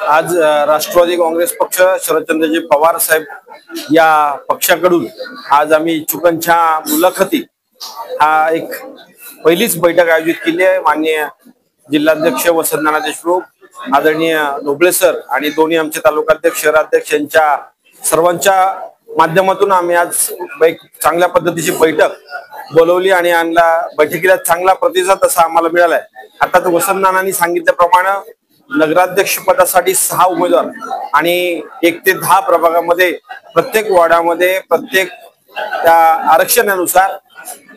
आज राष्ट्रवादी काँग्रेस पक्ष शरदचंद्रजी पवार साहेब या पक्षाकडून आज आम्ही इच्छुकांच्या मुलाखती हा एक पहिलीच बैठक आयोजित केली आहे। माननीय जिल्हाध्यक्ष वसंतनाना देशमुख, आदरणीय ढोबळे सर आणि दोन्ही आमचे तालुकाध्यक्ष शहराध्यक्ष यांच्या सर्वांच्या माध्यमातून आम्ही आज एक चांगल्या पद्धतीची बैठक बोलवली आणि बैठकीला चांगला प्रतिसाद असा आम्हाला मिळालाय। आता वसंतनानांनी सांगितल्याप्रमाणे नगराध्यक्ष पदासाठी 6 उमेदवार आणि 1 ते 10 प्रभागामध्ये प्रत्येक वॉर्डामध्ये प्रत्येक त्या आरक्षणानुसार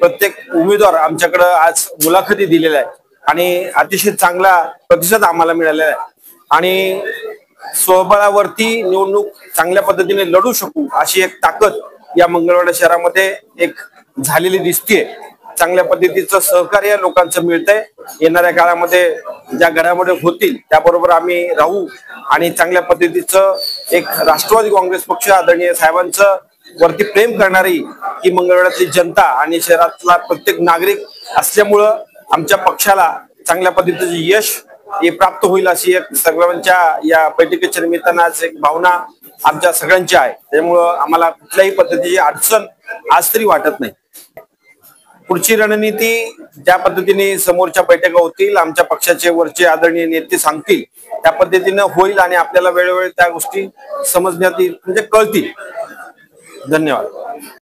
प्रत्येक उमेदवार आमच्याकडे आज मुलाखती दिलेल्या आहे आणि अतिशय चांगला प्रतिसाद आम्हाला मिळालेला आहे आणि स्वबळावरती निवडणूक चांगल्या पद्धतीने लढू शकू अशी एक ताकद या मंगळवेढा शहरामध्ये एक झालेली दिसतेय। चांगल्या पद्धतीचं सहकार्य लोकांचं मिळतंय। येणाऱ्या काळामध्ये ज्या घडामोडी होतील त्याबरोबर आम्ही राहू आणि चांगल्या पद्धतीचं एक राष्ट्रवादी काँग्रेस पक्ष आदरणीय साहेबांचं वरती प्रेम करणारी ही मंगळवेढ्यातली जनता आणि शहरातला प्रत्येक नागरिक असल्यामुळं आमच्या पक्षाला चांगल्या पद्धतीचं यश हे प्राप्त होईल अशी एक सर्वांच्या या बैठकीच्या निमित्तानं आज एक भावना आमच्या सगळ्यांची आहे। त्यामुळं आम्हाला कुठल्याही पद्धतीची अडचण आज तरी वाटत नाही। पुढची रणनीती ज्या पद्धतीने समोरच्या बैठका होतील, आमच्या पक्षाचे वरचे आदरणीय नेते सांगतील त्या पद्धतीने होईल आणि आपल्याला वेळोवेळी त्या गोष्टी समजण्यात येईल, म्हणजे कळतील। धन्यवाद।